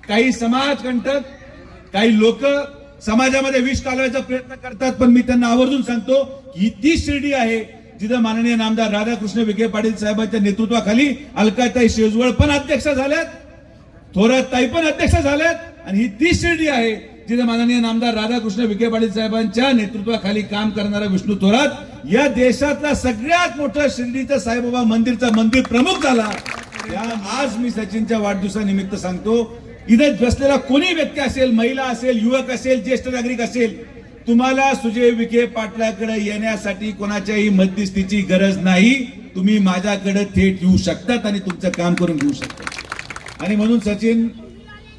काही समाजकंटक, काही लोक समाजामध्ये विष घालवायचा प्रयत्न करतात, पण मी त्यांना आवर्जून सांगतो की ती शिर्डी आहे जिथं माननीय नामदार राधाकृष्ण विखे पाटील साहेबांच्या नेतृत्वाखाली अलकाताई शेजवळ पण अध्यक्ष झाल्यात, थोरात ताई पण अध्यक्ष झाल्यात, आणि ही ती शिर्डी आहे जिथे माननीय नामदार राधाकृष्ण विखे पाटील साहेबांच्या नेतृत्वाखाली काम करणारा विष्णू थोरात या देशातला सगळ्यात मोठा शिर्डीचा साईबाबा मंदिर प्रमुख झाला. आज मी सचिनच्या वाढदिवसानिमित्त सांगतो, इथे बसलेला कोणी व्यक्ती असेल, महिला असेल, युवक असेल, ज्येष्ठ नागरिक असेल, तुम्हाला सुजय विखे पाटलाकडे येण्यासाठी कोणाच्याही मध्यस्थीची गरज नाही. तुम्ही माझ्याकडे थेट येऊ शकतात आणि तुमचं काम करून घेऊ शकता. आणि म्हणून सचिन,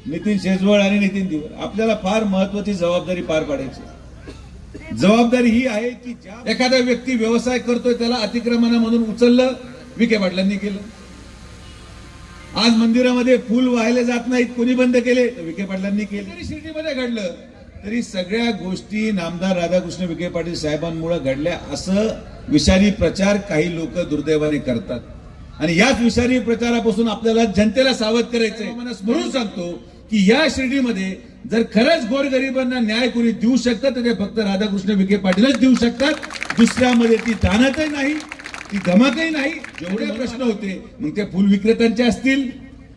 नितीन शेजवळ आणि नितीन दिवर, आपल्याला फार महत्वाची जबाबदारी पार पाडायची. जबाबदारी ही आहे की एखादा व्यक्ती व्यवसाय करतोय त्याला अतिक्रमण म्हणून उचललं, विखे पाटलांनी केलं. आज मंदिरामध्ये फुल वाहिले जात नाहीत, कोणी बंद केले, तर विखे पाटलांनी केले. शिर्डीमध्ये घडलं तरी सगळ्या गोष्टी नामदार राधाकृष्ण विखे पाटील साहेबांमुळे घडल्या असं विषारी प्रचार काही लोक दुर्दैवाने करतात. आणि याच विषारी प्रचारापासून आपल्याला जनतेला सावध करायचंय. मला स्मरून सांगतो की या शिर्डीमध्ये जर खरंच गोरगरिबांना न्याय कोणी देऊ शकतं तर ते फक्त राधाकृष्ण विखे पाटीलच देऊ शकतात. दुसऱ्यामध्ये ती जाणतही नाही, ती धमकही नाही. जेवढे प्रश्न होते मग ते फुल विक्रेत्यांचे असतील,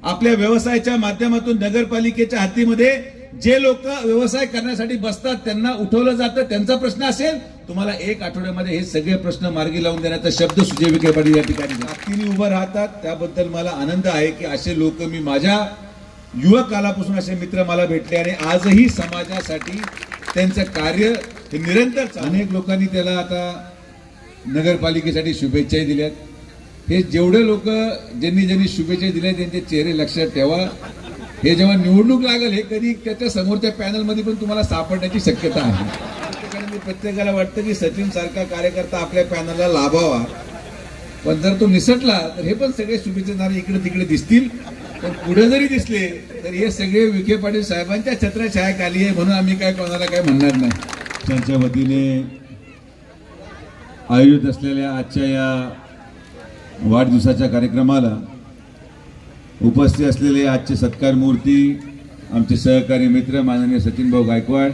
आपल्या व्यवसायाच्या माध्यमातून नगरपालिकेच्या हद्दीमध्ये जे लोक व्यवसाय करण्यासाठी बसतात त्यांना उठवलं जातं, त्यांचा प्रश्न असेल, तुम्हाला एक आठवड्यामध्ये हे सगळे प्रश्न मार्गी लावून देण्याचा शब्द सुजय विखे पाटील या ठिकाणी ताकदीने उभं राहतात. त्याबद्दल मला आनंद आहे की असे लोक मी माझ्या युवक कालापासून असे मित्र मला भेटले आणि आजही समाजासाठी त्यांचं कार्य हे निरंतर. अनेक लोकांनी त्याला आता नगरपालिकेसाठी शुभेच्छाही दिल्यात. हे जेवढे लोक ज्यांनी शुभेच्छा दिल्या त्यांचे चेहरे लक्षात ठेवा. हे जेव्हा निवडणूक लागेल हे कधी त्याच्या समोरच्या पॅनल मध्ये पण तुम्हाला सापडण्याची शक्यता आहे. प्रत्येकाला वाटतं की सचिन सारखा कार्यकर्ता आपल्या पॅनलला लाभावा, पण जर तो निसटला तर हे पण सगळे शुभेच्छा देणारे इकडे तिकडे दिसतील. पण पुढे जरी दिसले तर हे सगळे विखे पाटील साहेबांच्या छत्रछायाखाली आहे, म्हणून आम्ही काय कोणाला काय म्हणणार नाही. त्यांच्या वतीने आयोजित असलेल्या आजच्या या वाढदिवसाच्या कार्यक्रमाला उपस्थित असलेले आजचे सत्कार मूर्ती, आमचे सहकारी मित्र माननीय सचिन भाऊ गायकवाड,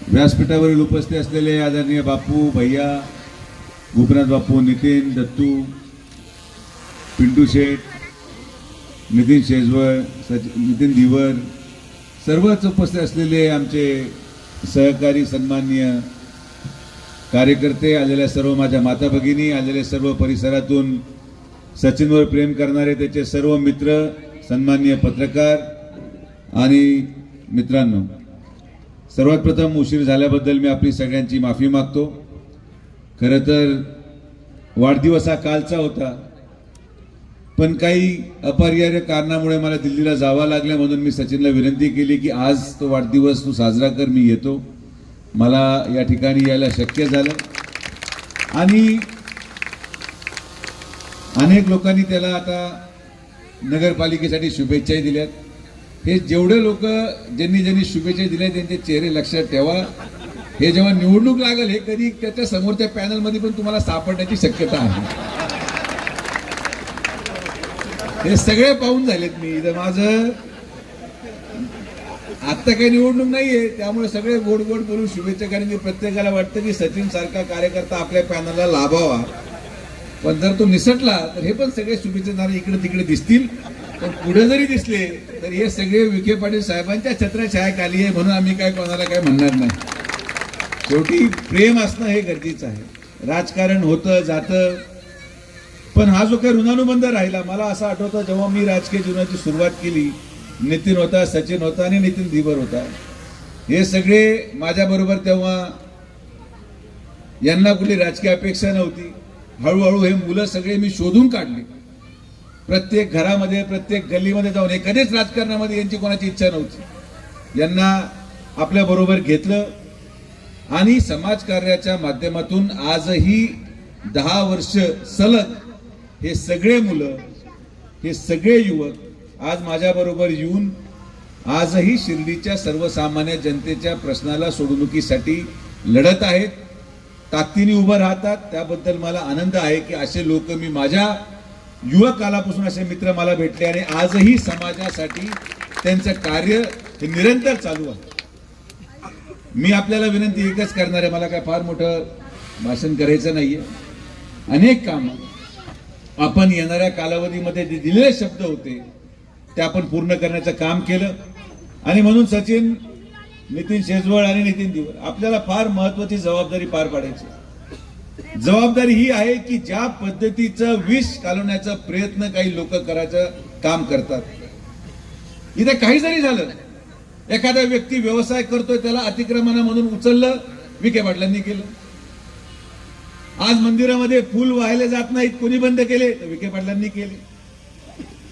व्यासपीठावरील उपस्थित असलेले आदरणीय बापू, भैया, गोपीनाथ बापू, नितीन, दत्तू, पिंटू शेठ, नितीन शेजवळ, नितीन दिवर, सर्वच उपस्थित असलेले आमचे सहकारी सन्माननीय कार्यकर्ते, आलेल्या सर्व माझ्या माता भगिनी, आलेले सर्व परिसरातून सचिनवर प्रेम करणारे त्याचे सर्व मित्र, सन्माननीय पत्रकार आणि मित्रांनो, सर्वात प्रथम उशीर झाल्याबद्दल मी आपली सगळ्यांची माफी मागतो. खरं तर वाढदिवस हा कालचा होता, पण काही अपरिहार्य कारणामुळे मला दिल्लीला जावं लागलं, म्हणून मी सचिनला विनंती केली की आज तो वाढदिवस तू साजरा कर, मी येतो. मला या ठिकाणी यायला शक्य झालं आणि अनेक लोकांनी त्याला आता नगरपालिकेसाठी शुभेच्छाही दिल्यात. हे जेवढे लोक ज्यांनी शुभेच्छा दिल्या त्यांचे चेहरे लक्षात ठेवा. हे जेव्हा निवडणूक लागेल हे कधी त्याच्या समोरच्या पॅनल मध्ये पण तुम्हाला सापडण्याची शक्यता आहे. हे सगळे पाहून झालेत मी. माझं आता काही निवडणूक नाहीये, त्यामुळे सगळे गोड गोड बोलून शुभेच्छा. कारण की प्रत्येकाला वाटतं की सचिन सारखा कार्यकर्ता आपल्या पॅनलला लाभावा, पण जर तो निसटला तर हे पण सगळे शुभेच्छा देणारे इकडे तिकडे दिसतील. पण पुढे जरी दिसले तर हे सगळे विखे पाटील साहेबांच्या छत्रछायाखाली आहे, म्हणून आम्ही काय कोणाला काय म्हणणार नाही. शेवटी प्रेम असणं हे गरजेचं आहे. राजकारण होतं जातं, पण हा जो काही ऋणानुबंध राहिला, मला असं आठवतं जेव्हा मी राजकीय जीवनाची सुरुवात केली, नितीन होता, सचिन होता आणि नितीन दिवर होता. हे सगळे माझ्या बरोबर तेव्हा यांना कुठली राजकीय अपेक्षा नव्हती. हळूहळू हे मुलं सगळे मी शोधून काढले. प्रत्येक घरामध्ये, प्रत्येक गल्लीमध्ये जाऊन, हे कधीच राजकारणामध्ये यांची कोणाची इच्छा नव्हती. यांना आपल्या बरोबर घेतलं आणि समाजकार्याच्या माध्यमातून आजही 10 वर्ष सलग हे सगळे मुलं, हे सगळे युवक आज माझ्या बरोबर येऊन आजही शिर्डीच्या सर्वसामान्य जनतेच्या प्रश्नाला सोडवणुकीसाठी लढत आहेत, ताकदीने उभं राहतात. त्याबद्दल मला आनंद आहे की असे लोक मी माझ्या युवक कालापासून असे मित्र मला भेटले आणि आजही समाजासाठी त्यांचं कार्य हे निरंतर चालू आहे. मी आपल्याला विनंती एकच करणार आहे, मला काय फार मोठं भाषण करायचं नाहीये. अनेक काम आपण येणाऱ्या कालावधीमध्ये जे दिलेले शब्द होते ते आपण पूर्ण करण्याचं काम केलं. आणि म्हणून सचिन, नितीन शेजवळ आणि नितीन दिवर आपल्याला फार महत्वाची जबाबदारी पार पाडायची. जबाबदारी ही आहे की ज्या पद्धतीचं विष घालवण्याचा प्रयत्न काही लोक करायचं काम करतात, इथे काही जरी झालं, एखादा व्यक्ती व्यवसाय करतोय त्याला अतिक्रमणामधून उचललं, विखे पाटलांनी केलं. आज मंदिरामध्ये फुल वाहिले जात नाहीत, कोणी बंद केले? तर विखे पाटलांनी केले.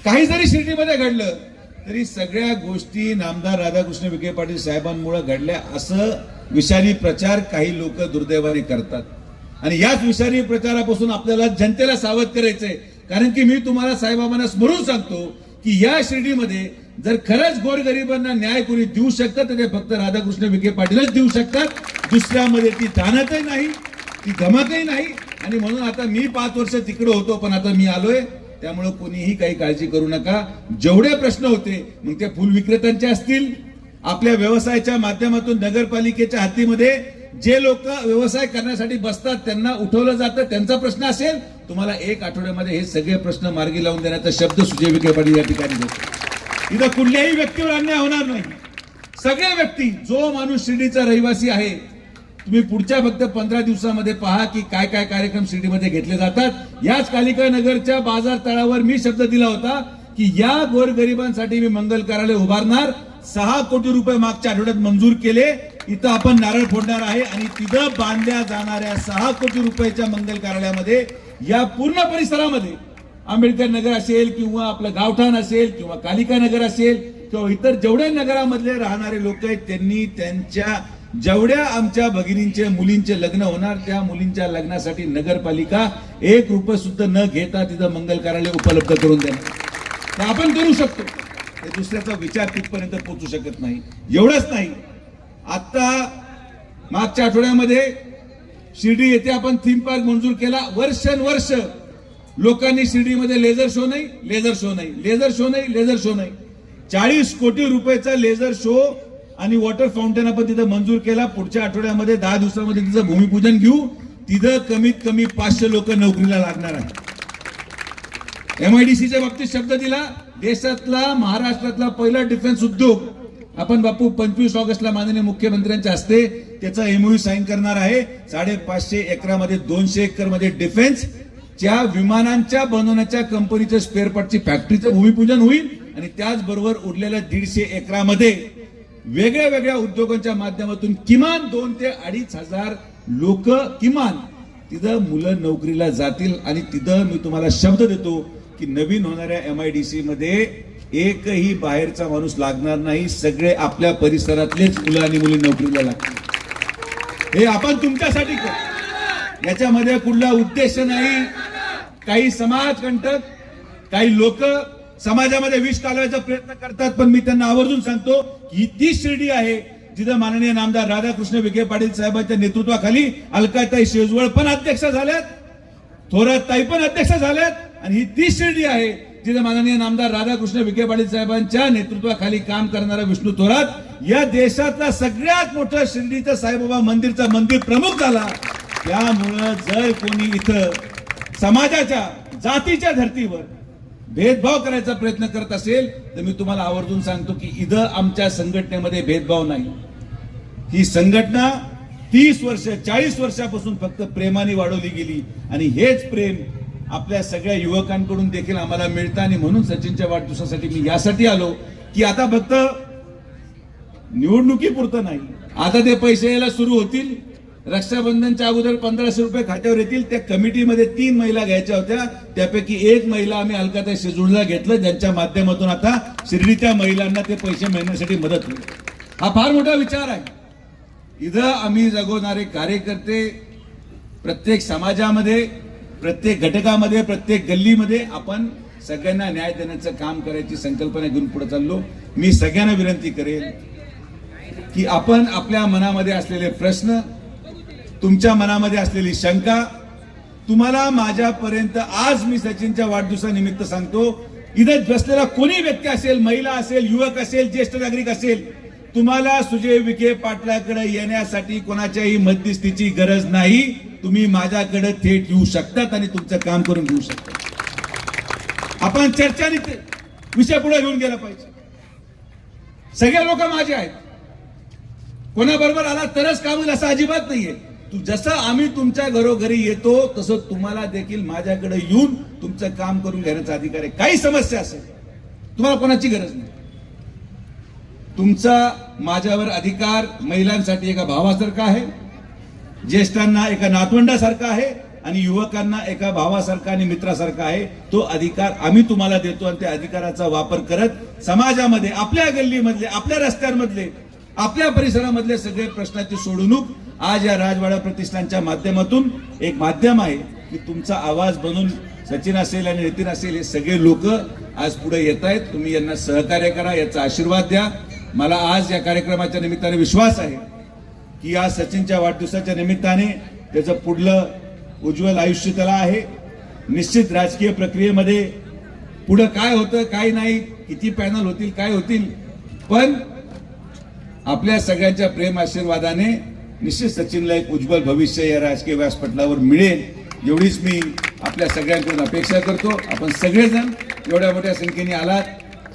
काही जरी शिर्डीमध्ये घडलं तरी सगळ्या गोष्टी नामदार राधाकृष्ण विखे पाटील साहेबांमुळे घडल्या असं विषारी प्रचार काही लोक दुर्दैवाने करतात. आणि याच विषारी प्रचारापासून आपल्याला जनतेला सावध करायचंय. कारण की मी तुम्हाला साईबाबांना स्मरून सांगतो की या शिर्डीमध्ये जर खरंच गोरगरिबांना न्याय कोणी देऊ शकतं तर ते फक्त राधाकृष्ण विखे पाटीलच देऊ शकतात. दुसऱ्यामध्ये ती जाणतही नाही, ती धमकही नाही. आणि म्हणून आता मी 5 वर्ष तिकडे होतो, पण आता मी आलोय, त्यामुळे कोणीही काही काळजी करू नका. जेवढे प्रश्न होते मग ते फुल विक्रेत्यांचे असतील, आपल्या व्यवसायाच्या माध्यमातून नगरपालिकेच्या हद्दीमध्ये जे लोक व्यवसाय करण्यासाठी बसतात त्यांना उठवलं जातं, त्यांचा प्रश्न असेल, तुम्हाला 1 आठवड्यामध्ये हे सगळे प्रश्न मार्गी लावून देण्याचा शब्द सुजय विखे पाटील या ठिकाणी देतो. इथं कुठल्याही व्यक्तीवर अन्याय होणार नाही. सगळे व्यक्ती, जो माणूस शिर्डीचा रहिवासी आहे, तुम्ही पुढच्या फक्त 15 दिवसामध्ये पहा की काय काय कार्यक्रम शिर्डीमध्ये घेतले जातात. याच कालिका नगरच्या बाजार तळावर मी शब्द दिला होता की या गोरगरिबांसाठी मी मंगल कार्यालय उभारणार. 6 कोटी रुपये मागच्या आठवड्यात मंजूर केले. इथं आपण नारळ फोडणार आहे आणि तिथं बांधल्या जाणाऱ्या 6 कोटी रुपयाच्या मंगल कार्यालयामध्ये या पूर्ण परिसरामध्ये आंबेडकर नगर असेल किंवा आपलं गावठाण असेल किंवा कालिका नगर असेल किंवा इतर जेवढे नगरामधले राहणारे लोक आहेत त्यांनी त्यांच्या जेवढ्या आमच्या भगिनींचे मुलींचे लग्न होणार त्या मुलींच्या लग्नासाठी नगरपालिका 1 रुपये सुद्धा न घेता तिथं मंगल कार्यालय उपलब्ध करून देणार. आपण करू शकतो. हे दुसऱ्याचा विचार तिथपर्यंत पोहोचू शकत नाही. एवढंच नाही, आता मागच्या आठवड्यामध्ये शिर्डी येथे आपण थीम पार्क मंजूर केला. वर्षानुवर्ष लोकांनी शिर्डीमध्ये लेझर शो नाही, लेझर शो नाही, लेझर शो नाही, लेझर शो नाही. 40 कोटी रुपयाचा लेझर शो आणि वॉटर फाउंटेन आपण तिथं मंजूर केला. पुढच्या आठवड्यामध्ये 10 दिवसामध्ये तिचं भूमिपूजन घेऊ. तिथं कमीत कमी 500 लोक नोकरीला लागणार आहे. MIDCच्या बाबतीत शब्द दिला. देशातला, महाराष्ट्रातला पहिला डिफेन्स उद्योग आपण बापू 25 ऑगस्टला माननीय मुख्यमंत्र्यांच्या हस्ते त्याचा MOU साईन करणार आहे. 550 एकरामध्ये 200 एकर मध्ये डिफेन्सच्या विमानांच्या बनवण्याच्या कंपनीच्या स्पेअर पार्टची फॅक्टरीचं भूमिपूजन होईल. आणि त्याचबरोबर उरलेल्या 150 एकरामध्ये वेगळ्या वेगळ्या उद्योगांच्या माध्यमातून किमान 2 ते 2.5 हजार लोक किमान तिथं मुलं नोकरीला जातील. आणि तिथं मी तुम्हाला शब्द देतो की नवीन होणाऱ्या MIDC मध्ये एकही बाहेरचा माणूस लागणार नाही. सगळे आपल्या परिसरातलेच मुलं आणि मुली नोकरीला लागतील. हे आपण तुमच्यासाठी करू. याच्यामध्ये कुठला उद्देश नाही. काही समाजकंटक, काही लोक समाजामध्ये विष घालवायचा प्रयत्न करतात, पण मी त्यांना आवर्जून सांगतो की ती शिर्डी आहे जिथं माननीय नामदार राधाकृष्ण विखे पाटील साहेबांच्या नेतृत्वाखाली अलकाताई शेजवळ पण अध्यक्ष झाल्यात, थोरातताई पण अध्यक्ष झाल्यात. आणि ही ती शिर्डी आहे जिथं माननीय नामदार राधाकृष्ण विखे पाटील साहेबांच्या नेतृत्वाखाली काम करणारा विष्णू थोरात या देशातला सगळ्यात मोठं शिर्डीचं साईबाबा मंदिरचा मंदिर प्रमुख झाला. त्यामुळं जर कोणी इथं समाजाच्या, जातीच्या धर्तीवर भेदभाव करायचा प्रयत्न करत असेल तर मी तुम्हाला आवर्जून सांगतो की इथं आमच्या संघटनेमध्ये भेदभाव नाही. ही संघटना 30 वर्ष, 40 वर्षापासून फक्त प्रेमाने वाढवली गेली. आणि हेच प्रेम आपल्या सगळ्या युवकांकडून देखील आम्हाला मिळतं. आणि म्हणून सचिनच्या वाढदिवसासाठी मी यासाठी आलो की आता फक्त निवडणुकीपुरतं नाही, आता ते पैसे यायला सुरू होतील. रक्षाबंधनच्या अगोदर 1500 रुपये खात्यावर येतील. त्या कमिटीमध्ये 3 महिला घ्यायच्या होत्या, त्यापैकी 1 महिला आम्ही अलकाताई शेजूळला घेतलं, ज्यांच्या माध्यमातून आता शिर्डीच्या महिलांना ते पैसे मिळण्यासाठी मदत होईल. हा फार मोठा विचार आहे. इथं आम्ही जगवणारे कार्यकर्ते प्रत्येक समाजामध्ये, प्रत्येक घटकामध्ये, प्रत्येक गल्लीमध्ये आपण सगळ्यांना न्याय देण्याचं काम करायची संकल्पना घेऊन पुढे चाललो. मी सगळ्यांना विनंती करेन की आपण आपल्या मनामध्ये असलेले प्रश्न, तुमच्या मनामध्ये असलेली शंका, तुम्हाला माझ्यापर्यंत आज मी सचिनच्या वाढदिवसानिमित्त सांगतो इथे बसलेला कोणी व्यक्ती असेल, महिला असेल, युवक असेल, ज्येष्ठ नागरिक असेल, तुम्हाला सुजय विखे पाटलाकडे येण्यासाठी कोणाच्याही मध्यस्थीची गरज नाही. तुम्ही माझ्याकडे थेट येऊ शकतात आणि तुमचं काम करून घेऊ शकता. आपण चर्चाने विषय पुढे घेऊन गेला पाहिजे. सगळे लोक माझे आहेत. कोणाबरोबर आला तरच काम होईल असं अजिबात नाहीये. जसं आम्ही तुमच्या घरोघरी येतो तसं तुम्हाला देखील माझ्याकडे येऊन तुमचं काम करून घेण्याचा अधिकार आहे. काही समस्या असेल तुम्हाला कोणाची गरज नाही. तुमचा माझ्यावर अधिकार महिलांसाठी एका भावासारखा आहे, ज्येष्ठांना एका नातवंडासारखा आहे आणि युवकांना एका भावासारखा आणि मित्रासारखा आहे. तो अधिकार आम्ही तुम्हाला देतो आणि त्या अधिकाराचा वापर करत समाजामध्ये, आपल्या गल्लीमधले, आपल्या रस्त्यांमधले, आपल्या परिसरामधले सगळे प्रश्नाची सोडवणूक आज या राजवाडा प्रतिष्ठानच्या माध्यमातून एक माध्यम आहे की तुमचा आवाज बनून सचिन असेल आणि नितीन असेल हे सगळे लोक आज पुढे येत आहेत. तुम्ही यांना सहकार्य करा, याचा आशीर्वाद द्या. मला आज या कार्यक्रमाच्या निमित्ताने विश्वास आहे की आज सचिनच्या वाढदिवसाच्या निमित्ताने त्याचं पुढलं उज्ज्वल आयुष्य त्याला आहे. निश्चित राजकीय प्रक्रियेमध्ये पुढे काय होतं, काय नाही, किती पॅनल होतील, काय होतील, पण आपल्या सगळ्यांच्या प्रेम आशीर्वादाने निश्चित सचिनला एक उज्ज्वल भविष्य या राजकीय व्यासपटलावर मिळेल एवढीच मी आपल्या सगळ्यांकडून अपेक्षा करतो. आपण सगळेजण एवढ्या मोठ्या संख्येने आलात.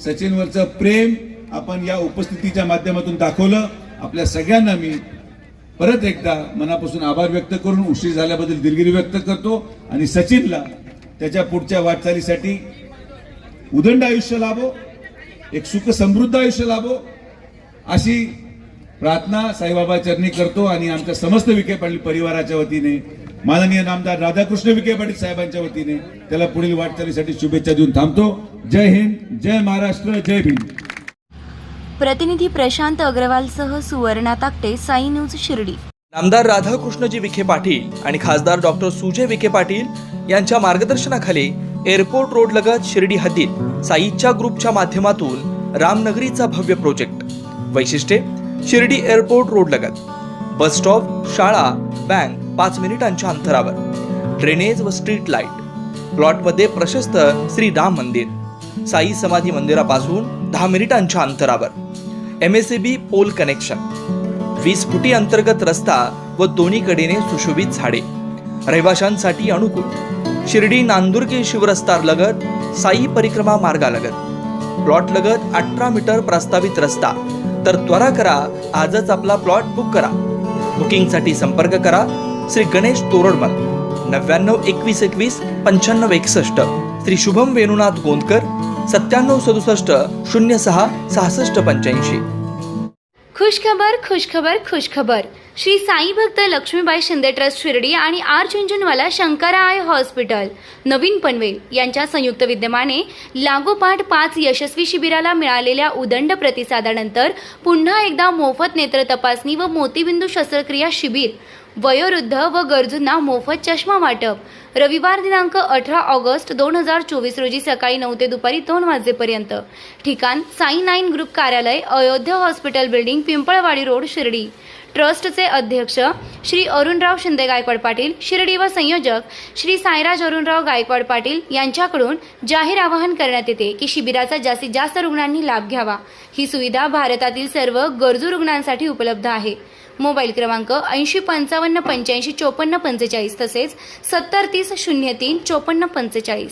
सचिनवरचं प्रेम आपण या उपस्थितीच्या माध्यमातून दाखवलं. आपल्या सगळ्यांना मी परत एकदा मनापासून आभार व्यक्त करून उशीर झाल्याबद्दल दिलगिरी व्यक्त करतो आणि सचिनला त्याच्या पुढच्या वाटचालीसाठी उदंड आयुष्य लाभो, एक सुख समृद्ध आयुष्य लाभो अशी प्रार्थना साईबाबा चरणी करतो आणि आमच्या समस्त विखे पाटील परिवाराच्या वतीने, माननीय नामदार राधाकृष्ण विखे पाटील साहेबांच्या वतीने त्याला पुढील वाटचालीसाठी शुभेच्छा देऊन थांबतो. जय हिंद, जय महाराष्ट्र, जय भीम. प्रतिनिधी प्रशांत अग्रवालसह सुवर्णा ताकटे, साई न्यूज शिर्डी. नामदार राधाकृष्णजी विखे पाटील आणि खासदार डॉक्टर सुजय विखे पाटील यांच्या मार्गदर्शनाखाली एअरपोर्ट रोड लगत शिर्डी हद्दीत साईच्या ग्रुपच्या माध्यमातून रामनगरीचा भव्य प्रोजेक्ट. वैशिष्ट्ये: शिर्डी एअरपोर्ट रोड लगत बस स्टॉप, शाळा, बँक 5 मिनिटांच्या अंतरावर, ड्रेनेज व स्ट्रीट लाईट, प्लॉटमध्ये प्रशस्त श्री राम मंदिर, साई समाधी मंदिरापासून 10 मिनिटांच्या अंतरावर, MSAB पोल कनेक्शन, 20 फुटी अंतर्गत रस्ता व दोन्ही कडेने सुशोभित झाडे, रहिवाशांसाठी अनुकूल, शिर्डी नांदुर्गे शिवरस्तार लगत साई परिक्रमा मार्गालगत, प्लॉट लगत 18 मीटर प्रस्तावित रस्ता. तर त्वरा करा, आजच आपला प्लॉट बुक करा. बुकिंगसाठी संपर्क करा श्री गणेश तोरडमल 99 21 21 95 61, श्री शुभम वेणुनाथ गोंदकर 97 67 06 66 85. खुशखबर खुशखबर खुशखबर. श्री साई भक्त लक्ष्मीबाई शिंदे ट्रस्ट शिर्डी आणि आर चिंचणवाला शंकरा आय हॉस्पिटल नवीन पनवेल यांच्या संयुक्त विद्यमाने लागोपाठ 5 यशस्वी शिबिराला मिळालेल्या उदंड प्रतिसादानंतर पुन्हा एकदा मोफत नेत्र तपासणी व मोतीबिंदू शस्त्रक्रिया शिबिर, वयोवृद्ध व गरजूंना मोफत चष्मा वाटप. रविवार दिनांक 18 ऑगस्ट 2024 रोजी सकाळी 9 ते दुपारी 2 वाजेपर्यंत. ठिकाण: साई 9 ग्रुप कार्यालय, Ayodhya hospital building, Pimpalwadi road, Shirdi. ट्रस्टचे अध्यक्ष श्री अरुणराव शिंदे गायकवाड पाटील शिर्डी व संयोजक श्री साईराज अरुणराव गायकवाड पाटील यांच्याकडून जाहीर आवाहन करण्यात येते की शिबिराचा जास्तीत जास्त रुग्णांनी लाभ घ्यावा. ही सुविधा भारतातील सर्व गरजू रुग्णांसाठी उपलब्ध आहे. मोबाईल क्रमांक 80 55 85 54 45 तसेच 70 30 03 54 45.